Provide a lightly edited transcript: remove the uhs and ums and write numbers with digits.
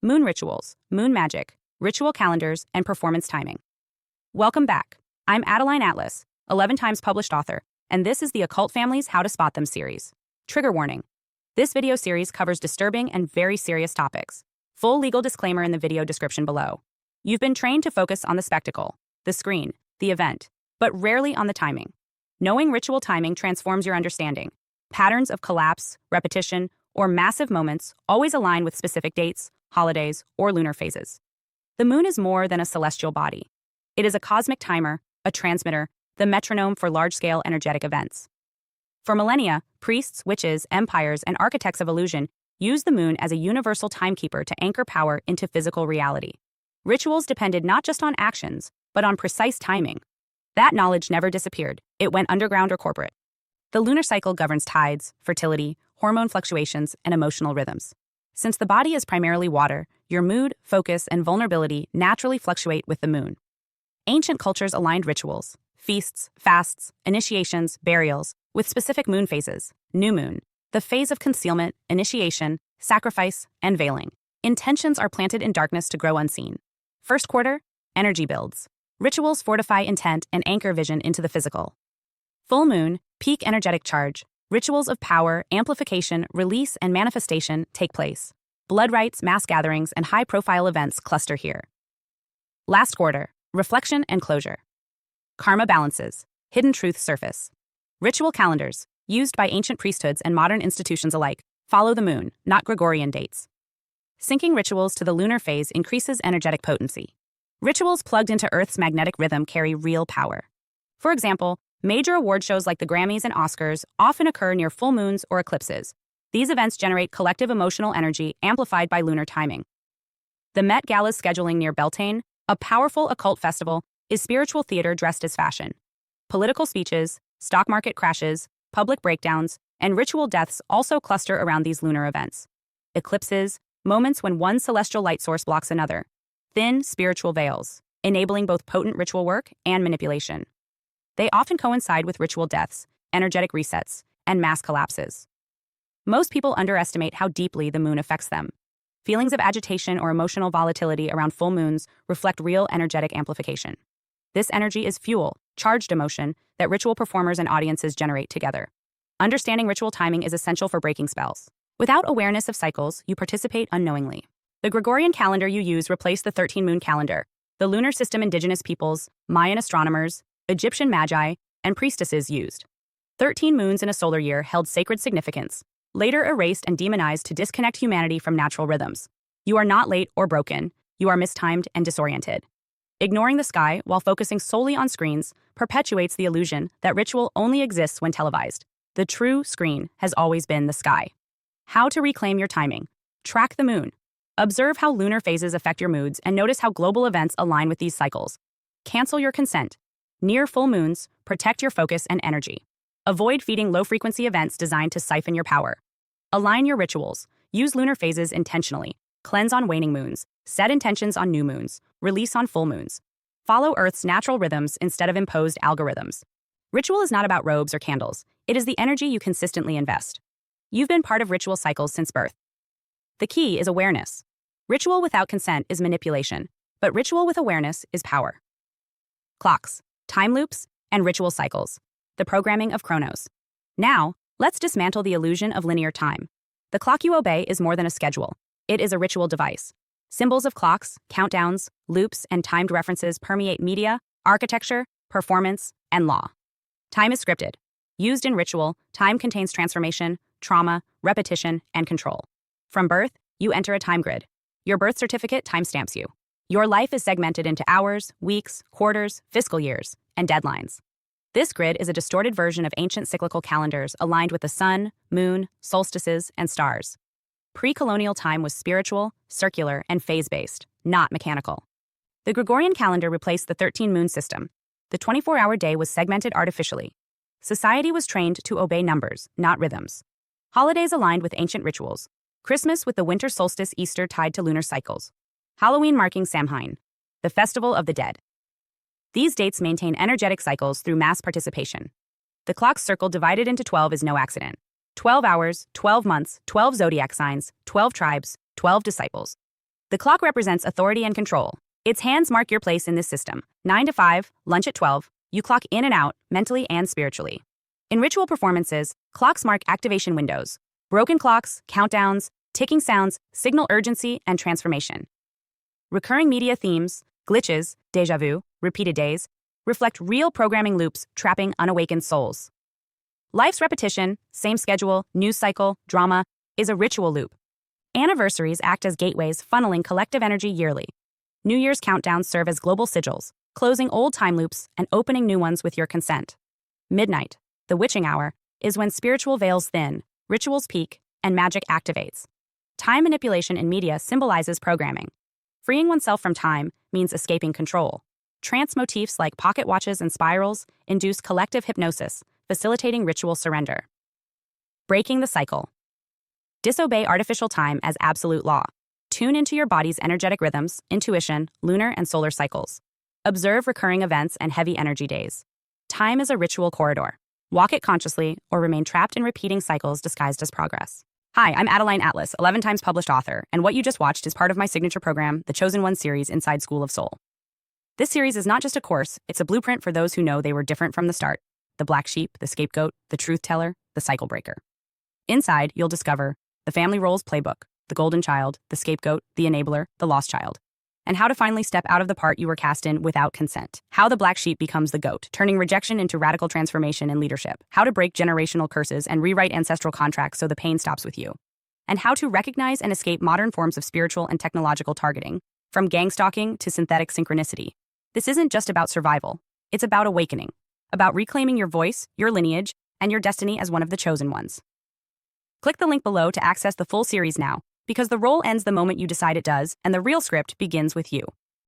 moon rituals, moon magic, ritual calendars, and performance timing. Welcome back. I'm Adeline Atlas, 11 times published author, and this is the Occult Family's How to Spot Them series. Trigger warning. This video series covers disturbing and very serious topics. Full legal disclaimer in the video description below. You've been trained to focus on the spectacle, the screen, the event, but rarely on the timing. Knowing ritual timing transforms your understanding. Patterns of collapse, repetition, or massive moments always align with specific dates, holidays, or lunar phases. The moon is more than a celestial body. It is a cosmic timer, a transmitter, the metronome for large-scale energetic events. For millennia, priests, witches, empires, and architects of illusion used the moon as a universal timekeeper to anchor power into physical reality. Rituals depended not just on actions, but on precise timing. That knowledge never disappeared. It went underground or corporate. The lunar cycle governs tides, fertility, hormone fluctuations, and emotional rhythms. Since the body is primarily water, your mood, focus, and vulnerability naturally fluctuate with the moon. Ancient cultures aligned rituals, feasts, fasts, initiations, burials, with specific moon phases. New moon, the phase of concealment, initiation, sacrifice, and veiling. Intentions are planted in darkness to grow unseen. First quarter, energy builds. Rituals fortify intent and anchor vision into the physical. Full moon, peak energetic charge. Rituals of power, amplification, release, and manifestation take place. Blood rites, mass gatherings, and high-profile events cluster here. Last quarter, reflection and closure. Karma balances, hidden truths surface. Ritual calendars, used by ancient priesthoods and modern institutions alike, follow the moon, not Gregorian dates. Syncing rituals to the lunar phase increases energetic potency. Rituals plugged into Earth's magnetic rhythm carry real power. For example, major award shows like the Grammys and Oscars often occur near full moons or eclipses. These events generate collective emotional energy amplified by lunar timing. The Met Gala's scheduling near Beltane, a powerful occult festival, is spiritual theater dressed as fashion. Political speeches, stock market crashes, public breakdowns, and ritual deaths also cluster around these lunar events. Eclipses, moments when one celestial light source blocks another. Thin spiritual veils, enabling both potent ritual work and manipulation. They often coincide with ritual deaths, energetic resets, and mass collapses. Most people underestimate how deeply the moon affects them. Feelings of agitation or emotional volatility around full moons reflect real energetic amplification. This energy is fuel, charged emotion, that ritual performers and audiences generate together. Understanding ritual timing is essential for breaking spells. Without awareness of cycles, you participate unknowingly. The Gregorian calendar you use replaced the 13-moon calendar. The lunar system indigenous peoples, Mayan astronomers, Egyptian magi, and priestesses used. 13 moons in a solar year held sacred significance, later erased and demonized to disconnect humanity from natural rhythms. You are not late or broken, you are mistimed and disoriented. Ignoring the sky while focusing solely on screens perpetuates the illusion that ritual only exists when televised. The true screen has always been the sky. How to reclaim your timing. Track the moon. Observe how lunar phases affect your moods and notice how global events align with these cycles. Cancel your consent. Near full moons, protect your focus and energy. Avoid feeding low-frequency events designed to siphon your power. Align your rituals. Use lunar phases intentionally. Cleanse on waning moons. Set intentions on new moons. Release on full moons. Follow Earth's natural rhythms instead of imposed algorithms. Ritual is not about robes or candles. It is the energy you consistently invest. You've been part of ritual cycles since birth. The key is awareness. Ritual without consent is manipulation, but ritual with awareness is power. Clocks, time loops, and ritual cycles. The programming of Chronos. Now, let's dismantle the illusion of linear time. The clock you obey is more than a schedule. It is a ritual device. Symbols of clocks, countdowns, loops, and timed references permeate media, architecture, performance, and law. Time is scripted. Used in ritual, time contains transformation, trauma, repetition, and control. From birth, you enter a time grid. Your birth certificate timestamps you. Your life is segmented into hours, weeks, quarters, fiscal years, and deadlines. This grid is a distorted version of ancient cyclical calendars aligned with the sun, moon, solstices, and stars. Pre-colonial time was spiritual, circular, and phase-based, not mechanical. The Gregorian calendar replaced the 13-moon system. The 24-hour day was segmented artificially. Society was trained to obey numbers, not rhythms. Holidays aligned with ancient rituals. Christmas with the winter solstice, Easter tied to lunar cycles. Halloween marking Samhain, the festival of the dead. These dates maintain energetic cycles through mass participation. The clock's circle divided into 12 is no accident. 12 hours, 12 months, 12 zodiac signs, 12 tribes, 12 disciples. The clock represents authority and control. Its hands mark your place in this system. 9 to 5, lunch at 12, you clock in and out, mentally and spiritually. In ritual performances, clocks mark activation windows. Broken clocks, countdowns, ticking sounds signal urgency and transformation. Recurring media themes, glitches, déjà vu, repeated days, reflect real programming loops trapping unawakened souls. Life's repetition, same schedule, news cycle, drama, is a ritual loop. Anniversaries act as gateways funneling collective energy yearly. New Year's countdowns serve as global sigils, closing old time loops and opening new ones with your consent. Midnight, the witching hour, is when spiritual veils thin, rituals peak, and magic activates. Time manipulation in media symbolizes programming. Freeing oneself from time means escaping control. Trance motifs like pocket watches and spirals induce collective hypnosis, facilitating ritual surrender. Breaking the cycle. Disobey artificial time as absolute law. Tune into your body's energetic rhythms, intuition, lunar and solar cycles. Observe recurring events and heavy energy days. Time is a ritual corridor. Walk it consciously or remain trapped in repeating cycles disguised as progress. Hi, I'm Adeline Atlas, 11 times published author, and what you just watched is part of my signature program, the Chosen One series inside School of Soul. This series is not just a course, it's a blueprint for those who know they were different from the start. The black sheep, the scapegoat, the truth teller, the cycle breaker. Inside, you'll discover the family roles playbook, the golden child, the scapegoat, the enabler, the lost child, and how to finally step out of the part you were cast in without consent. How the black sheep becomes the goat, turning rejection into radical transformation in leadership. How to break generational curses and rewrite ancestral contracts so the pain stops with you. And how to recognize and escape modern forms of spiritual and technological targeting, from gang stalking to synthetic synchronicity. This isn't just about survival. It's about awakening, about reclaiming your voice, your lineage, and your destiny as one of the chosen ones. Click the link below to access the full series now, because the role ends the moment you decide it does, and the real script begins with you.